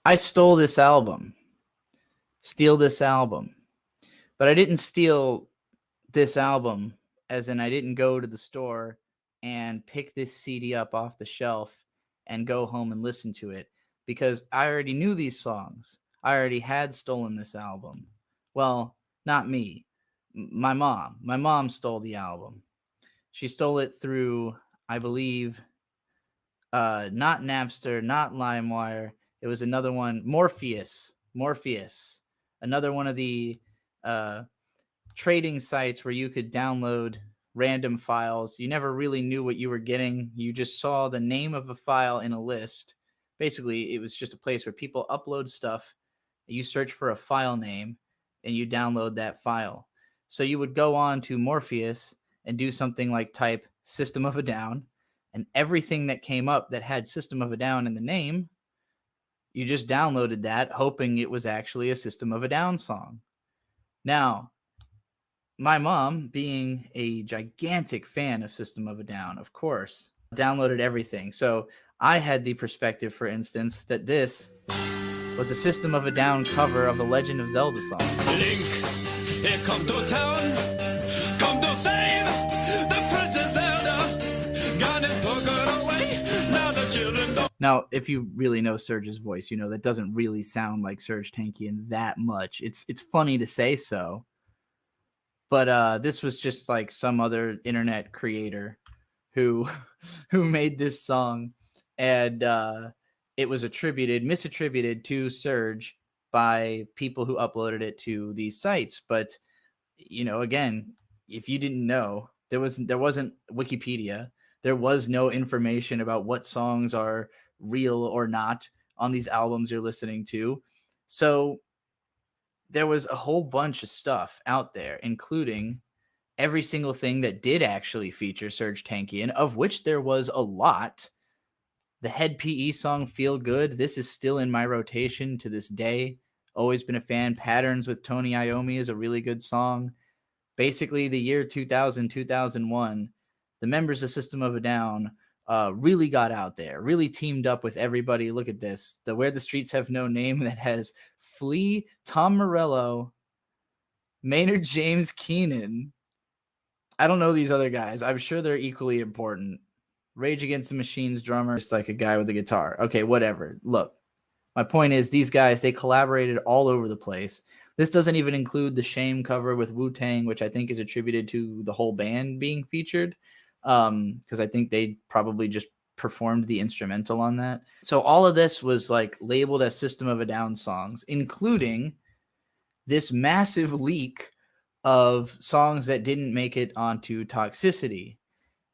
I stole this album. Steal this album. But I didn't steal this album, as in I didn't go to the store and pick this CD up off the shelf and go home and listen to it, because I already knew these songs. I already had stolen this album. Well, not me. My mom. My mom stole the album. She stole it through, I believe, not Napster, not LimeWire. It was another one, Morpheus, another one of the uh, trading sites where you could download random files. You never really knew what you were getting. You just saw the name of a file in a list. Basically, it was just a place where people upload stuff. You search for a file name and you download that file. So you would go on to Morpheus and do something like type System of a Down, and everything that came up that had System of a Down in the name, you just downloaded that, hoping it was actually a System of a Down song. Now, my mom, being a gigantic fan of System of a Down, of course, downloaded everything. So I had the perspective, for instance, that this was a System of a Down cover of a Legend of Zelda song. Link, here come to town, come to save the Princess Zelda. Got it put away, now the children don't. Now, if you really know Serge's voice, you know that doesn't really sound like Serge Tankian that much. It's funny to say so, but this was just like some other internet creator who made this song, and it was misattributed to Serge by people who uploaded it to these sites. But again, if you didn't know, there wasn't Wikipedia. There was no information about what songs are real or not on these albums you're listening to. So there was a whole bunch of stuff out there, including every single thing that did actually feature Serge Tankian, of which there was a lot. The Head PE song Feel Good, this is still in my rotation to this day. Always been a fan. Patterns with Tony Iommi is a really good song. Basically, the year 2000, 2001, the members of System of a Down really got out there, really teamed up with everybody. Look at this. The Where the Streets Have No Name, that has Flea, Tom Morello, Maynard James Keenan. I don't know these other guys. I'm sure they're equally important. Rage Against the Machine's drummer is like a guy with a guitar. Okay, whatever. Look, my point is these guys, they collaborated all over the place. This doesn't even include the Shame cover with Wu-Tang, which I think is attributed to the whole band being featured, because I think they probably just performed the instrumental on that. So all of this was like labeled as System of a Down songs, including this massive leak of songs that didn't make it onto Toxicity.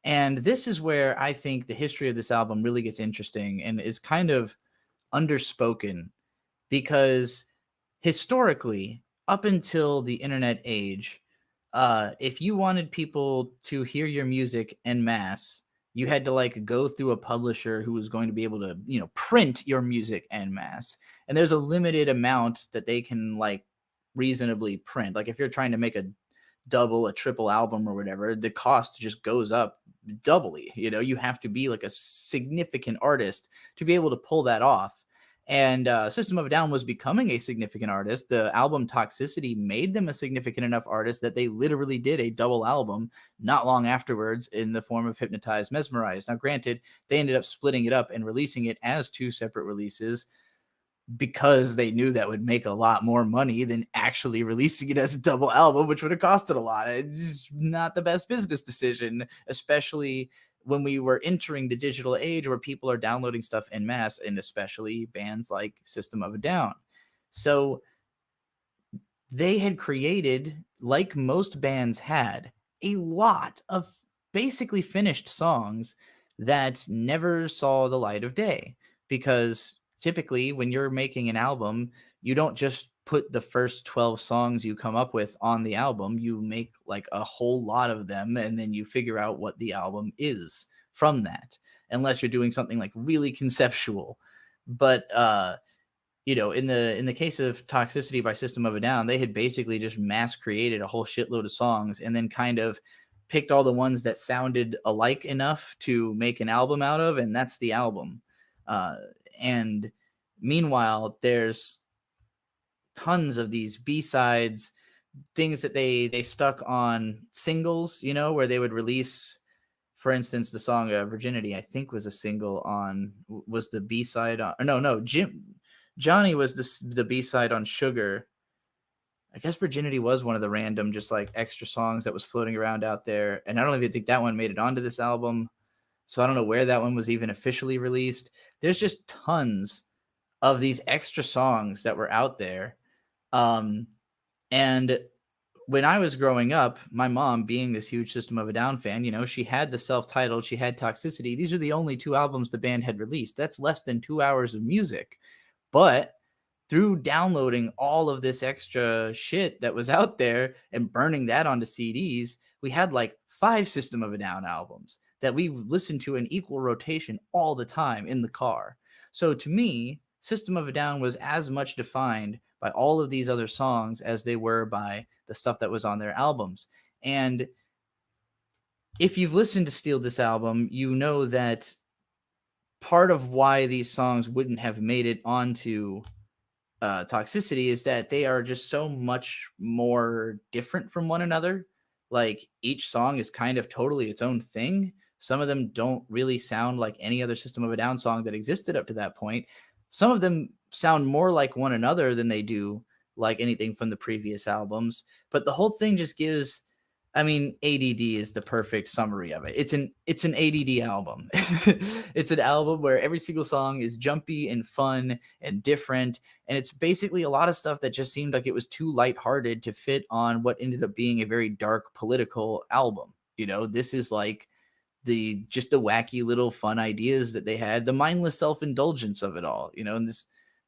And this is where I think the history of this album really gets interesting and is kind of underspoken, because historically, up until the internet age, if you wanted people to hear your music en masse, you had to like go through a publisher who was going to be able to, print your music en masse. And there's a limited amount that they can like reasonably print. Like if you're trying to make a double, a triple album or whatever, the cost just goes up doubly. You have to be like a significant artist to be able to pull that off. And System of a Down was becoming a significant artist. The album Toxicity made them a significant enough artist that they literally did a double album not long afterwards in the form of Hypnotized, Mesmerized. Now, granted, they ended up splitting it up and releasing it as two separate releases, because they knew that would make a lot more money than actually releasing it as a double album, which would have costed a lot. It's not the best business decision, especially when we were entering the digital age where people are downloading stuff en masse, and especially bands like System of a Down. So they had created, like most bands had, a lot of basically finished songs that never saw the light of day, because typically when you're making an album, you don't just put the first 12 songs you come up with on the album. You make like a whole lot of them, and then you figure out what the album is from that, unless you're doing something like really conceptual. But in the case of Toxicity by System of a Down, they had basically just mass created a whole shitload of songs and then kind of picked all the ones that sounded alike enough to make an album out of, and that's the album. And Meanwhile, there's tons of these B-sides, things that they stuck on singles, you know, where they would release, for instance, the song Virginity, I think was a single on, was the B-side on, or no, Johnny was the B-side on Sugar. I guess Virginity was one of the random, just like extra songs that was floating around out there. And I don't even think that one made it onto this album. So I don't know where that one was even officially released. There's just tons of these extra songs that were out there. And when I was growing up, my mom, being this huge System of a Down fan, you know, she had the self-titled, she had Toxicity. These are the only two albums the band had released. That's less than 2 hours of music. But through downloading all of this extra shit that was out there and burning that onto CDs, we had like 5 System of a Down albums that we listened to in equal rotation all the time in the car. So to me, System of a Down was as much defined by all of these other songs as they were by the stuff that was on their albums. And if you've listened to Steal This Album, you know that part of why these songs wouldn't have made it onto Toxicity is that they are just so much more different from one another. Like each song is kind of totally its own thing. Some of them don't really sound like any other System of a Down song that existed up to that point. Some of them sound more like one another than they do like anything from the previous albums. But the whole thing just gives, I mean, ADD is the perfect summary of it. It's an ADD album. It's an album where every single song is jumpy and fun and different. And it's basically a lot of stuff that just seemed like it was too lighthearted to fit on what ended up being a very dark political album. You know, this is like the wacky little fun ideas that they had, the mindless self-indulgence of it all, you know, and this,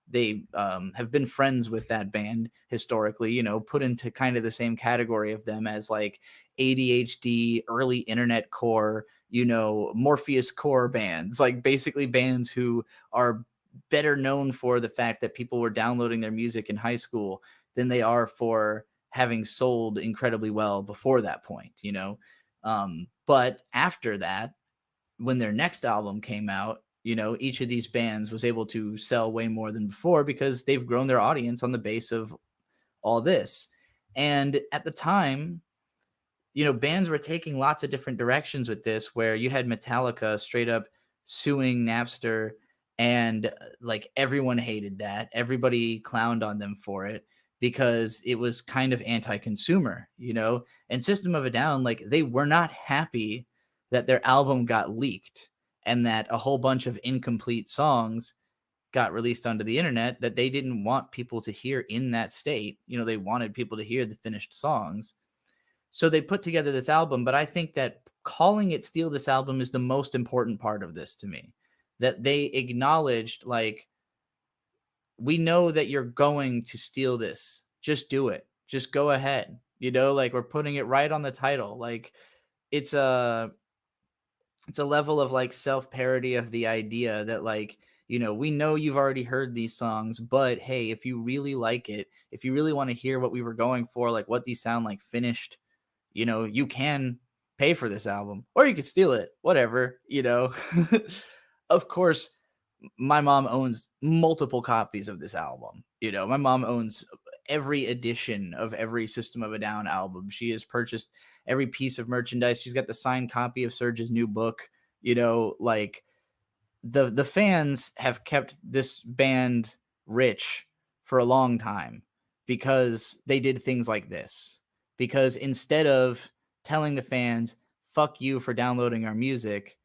they have been friends with that band historically, you know, put into kind of the same category of them as like ADHD, early internet core, you know, Morpheus core bands, like basically bands who are better known for the fact that people were downloading their music in high school than they are for having sold incredibly well before that point, you know. But after that, when their next album came out, you know, each of these bands was able to sell way more than before because they've grown their audience on the base of all this. And at the time, you know, bands were taking lots of different directions with this, where you had Metallica straight up suing Napster, and like everyone hated that. Everybody clowned on them for it because it was kind of anti-consumer, you know. And System of a Down, like, they were not happy that their album got leaked and that a whole bunch of incomplete songs got released onto the internet that they didn't want people to hear in that state. You know, they wanted people to hear the finished songs. So they put together this album, but I think that calling it Steal This Album is the most important part of this to me. That they acknowledged, like, we know that you're going to steal this. Just do it. Just go ahead. You know, like, we're putting it right on the title. Like, it's a level of like self-parody of the idea that, like, you know, we know you've already heard these songs, but hey, if you really like it, if you really want to hear what we were going for, like what these sound like finished, you know, you can pay for this album or you could steal it, whatever, you know. Of course, my mom owns multiple copies of this album. You know, my mom owns every edition of every System of a Down album. She has purchased every piece of merchandise. She's got the signed copy of Surge's new book. You know, like, the fans have kept this band rich for a long time because they did things like this. Because instead of telling the fans, fuck you for downloading our music,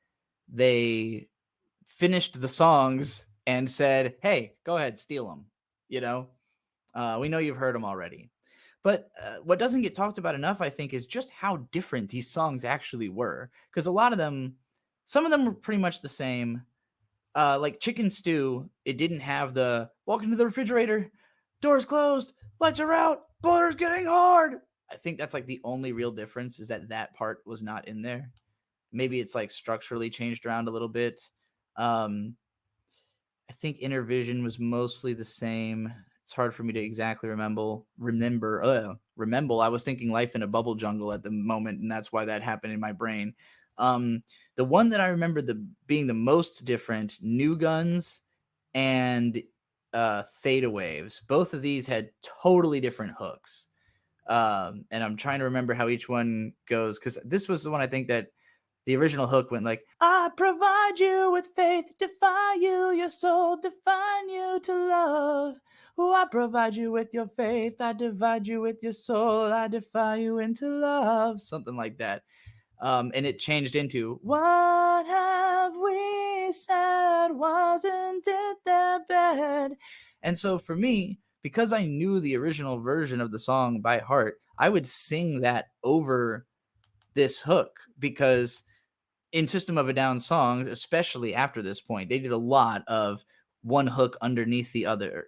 they finished the songs and said, hey, go ahead, steal them. You know, we know you've heard them already. But what doesn't get talked about enough, I think, is just how different these songs actually were. Because a lot of them, some of them were pretty much the same. Like Chicken Stew, it didn't have the walk into the refrigerator, doors closed, lights are out, butter's getting hard. I think that's like the only real difference, is that that part was not in there. Maybe it's like structurally changed around a little bit. I think Inner Vision was mostly the same. It's hard for me to exactly remember. I was thinking Life in a Bubble Jungle at the moment, and that's why that happened in my brain. The one that I remember being the most different, New Guns and Theta Waves. Both of these had totally different hooks. And I'm trying to remember how each one goes, because this was the one I think that the original hook went like, I provide you with faith, defy you, your soul, define you to love. Oh, I provide you with your faith, I divide you with your soul, I defy you into love. Something like that. And it changed into, what have we said? Wasn't it their bed? And so for me, because I knew the original version of the song by heart, I would sing that over this hook, because in System of a Down songs, especially after this point, they did a lot of one hook underneath the other,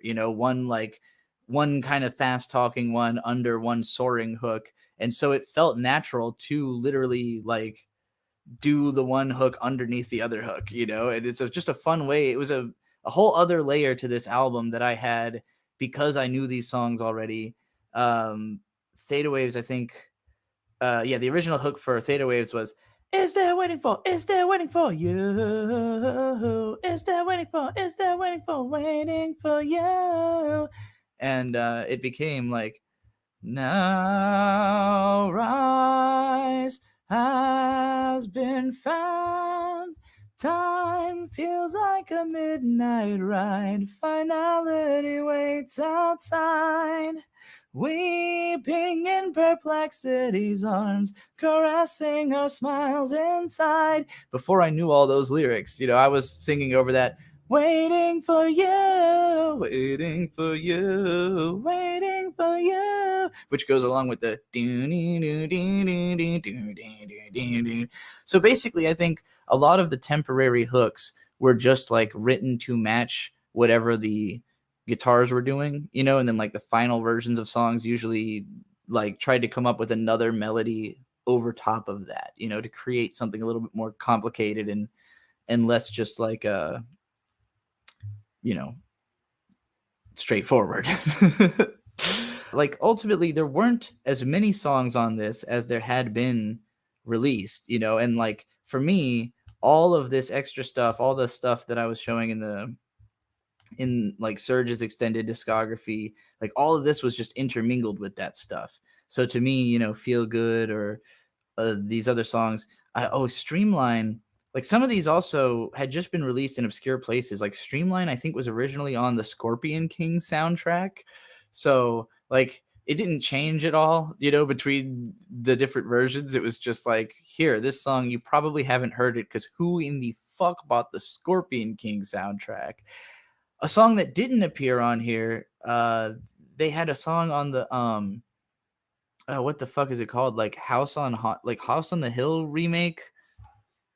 one kind of fast talking one under one soaring hook. And so it felt natural to literally like do the one hook underneath the other hook, and it's just a fun way. It was a whole other layer to this album that I had because I knew these songs already. Theta Waves, I think, the original hook for Theta Waves was, is there waiting for you? Is there waiting for you? And it became like, now rise has been found. Time feels like a midnight ride. Finality waits outside. Weeping in perplexity's arms, caressing our smiles inside. Before I knew all those lyrics, I was singing over that, waiting for you, waiting for you, waiting for you, which goes along with the so basically I think a lot of the temporary hooks were just like written to match whatever the guitars were doing, and then like the final versions of songs usually like tried to come up with another melody over top of that, to create something a little bit more complicated and less just like straightforward. Like ultimately there weren't as many songs on this as there had been released, and like for me, all of this extra stuff, all the stuff that I was showing in like Surge's extended discography, like all of this was just intermingled with that stuff. So to me, Feel Good or these other songs, Streamline, like some of these also had just been released in obscure places. Like Streamline, I think was originally on the Scorpion King soundtrack. So like it didn't change at all, between the different versions. It was just like, here, this song, you probably haven't heard it because who in the fuck bought the Scorpion King soundtrack? A song that didn't appear on here, they had a song on the what the fuck is it called? Like House on the Hill remake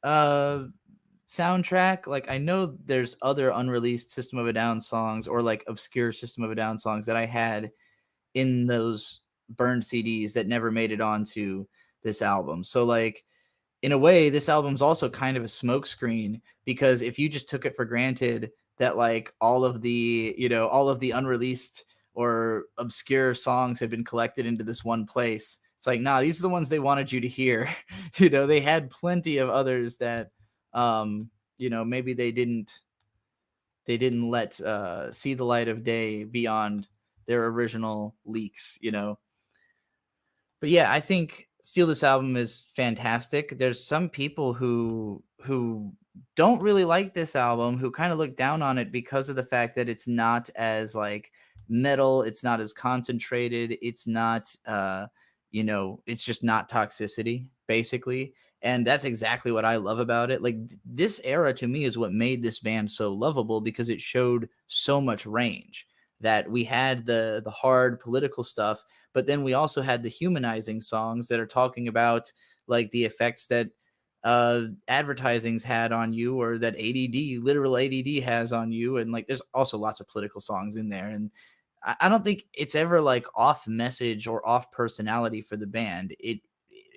soundtrack. Like I know there's other unreleased System of a Down songs or like obscure System of a Down songs that I had in those burned CDs that never made it onto this album. So like in a way, this album's also kind of a smokescreen, because if you just took it for granted that like all of the unreleased or obscure songs had been collected into this one place, it's like, nah, these are the ones they wanted you to hear. They had plenty of others that maybe they didn't let see the light of day beyond their original leaks. But yeah, I think Steal This Album is fantastic. There's some people who don't really like this album, who kind of look down on it because of the fact that it's not as like metal, it's not as concentrated, it's not it's just not Toxicity basically. And that's exactly what I love about it. Like this era to me is what made this band so lovable, because it showed so much range. That we had the hard political stuff, but then we also had the humanizing songs that are talking about like the effects that advertising's had on you, or that literal ADD has on you. And like there's also lots of political songs in there, and I don't think it's ever like off message or off personality for the band. It,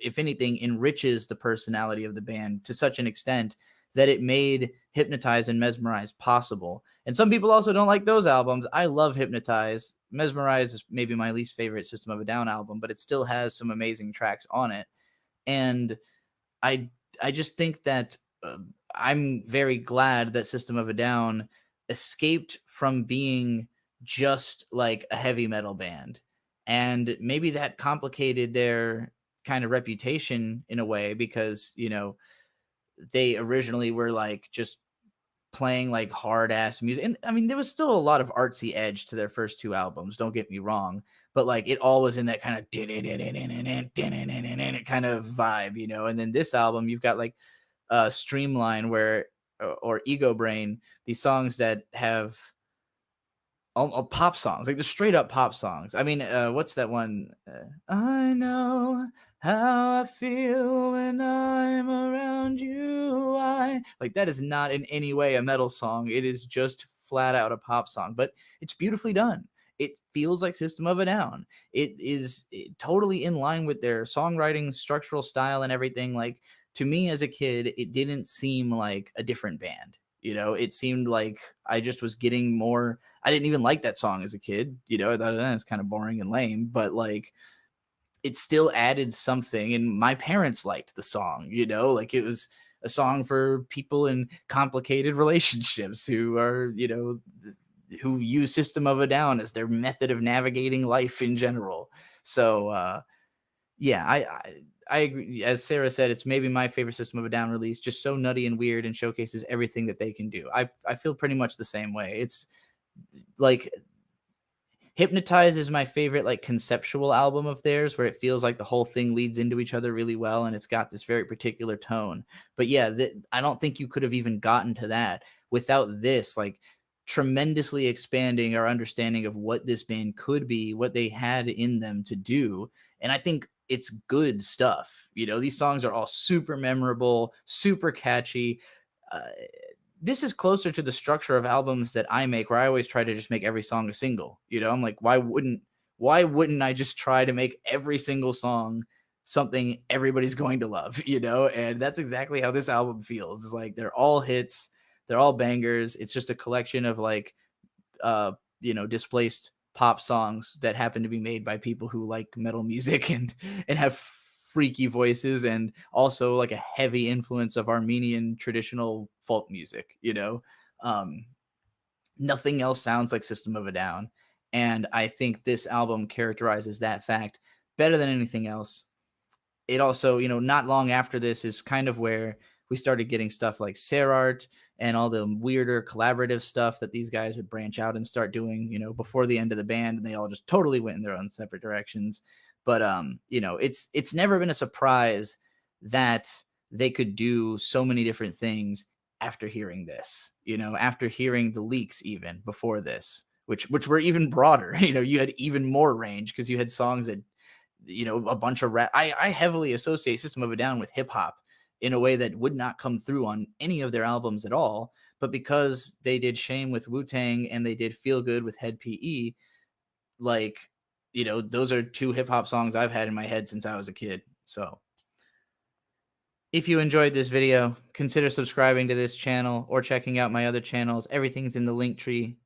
if anything, enriches the personality of the band to such an extent that it made Hypnotize and Mesmerize possible. And some people also don't like those albums. I love Hypnotize. Mesmerize is maybe my least favorite System of a Down album, but it still has some amazing tracks on it. And I just think that I'm very glad that System of a Down escaped from being just like a heavy metal band. And maybe that complicated their kind of reputation in a way because, they originally were like just playing like hard ass music. And I mean, there was still a lot of artsy edge to their first two albums, don't get me wrong, but like it all was in that kind of kind of vibe. And then this album, you've got like Streamline where or Ego Brain, these songs that have pop songs, like the straight up pop songs. I mean, what's that one? I know how I feel when I'm around you. I like that is not in any way a metal song. It is just flat out a pop song, but it's beautifully done. It feels like System of a Down. It is totally in line with their songwriting, structural style, and everything. Like to me as a kid, it didn't seem like a different band. It seemed like I just was getting more. I didn't even like that song as a kid. I thought it's kind of boring and lame, but like it still added something. And my parents liked the song, like it was a song for people in complicated relationships who are, who use System of a Down as their method of navigating life in general. So, yeah, I agree. As Sarah said, it's maybe my favorite System of a Down release. Just so nutty and weird, and showcases everything that they can do. I feel pretty much the same way. It's like Hypnotize is my favorite like conceptual album of theirs, where it feels like the whole thing leads into each other really well, and it's got this very particular tone. But yeah, I don't think you could have even gotten to that without this like tremendously expanding our understanding of what this band could be, what they had in them to do. And I think it's good stuff. These songs are all super memorable, super catchy. This is closer to the structure of albums that I make, where I always try to just make every song a single. I'm like, why wouldn't I just try to make every single song something everybody's going to love, And that's exactly how this album feels. It's like they're all hits, they're all bangers. It's just a collection of like displaced pop songs that happen to be made by people who like metal music and have freaky voices, and also like a heavy influence of Armenian traditional folk music. Nothing else sounds like System of a Down, and I think this album characterizes that fact better than anything else. It also, not long after this is kind of where we started getting stuff like Serart and all the weirder collaborative stuff that these guys would branch out and start doing, before the end of the band, and they all just totally went in their own separate directions. But it's never been a surprise that they could do so many different things after hearing this, after hearing the leaks even before this, which were even broader. You had even more range because you had songs that, a bunch of rap. I heavily associate System of a Down with hip hop in a way that would not come through on any of their albums at all. But because they did Shame with Wu-Tang and they did Feel Good with Head PE, like, those are two hip hop songs I've had in my head since I was a kid. So if you enjoyed this video, consider subscribing to this channel or checking out my other channels. Everything's in the link tree.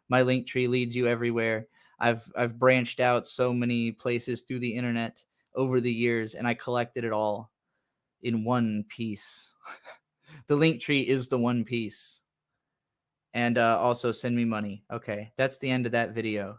My link tree leads you everywhere. I've branched out so many places through the internet over the years, and I collected it all in one piece. The link tree is the one piece. And also send me money. Okay, that's the end of that video.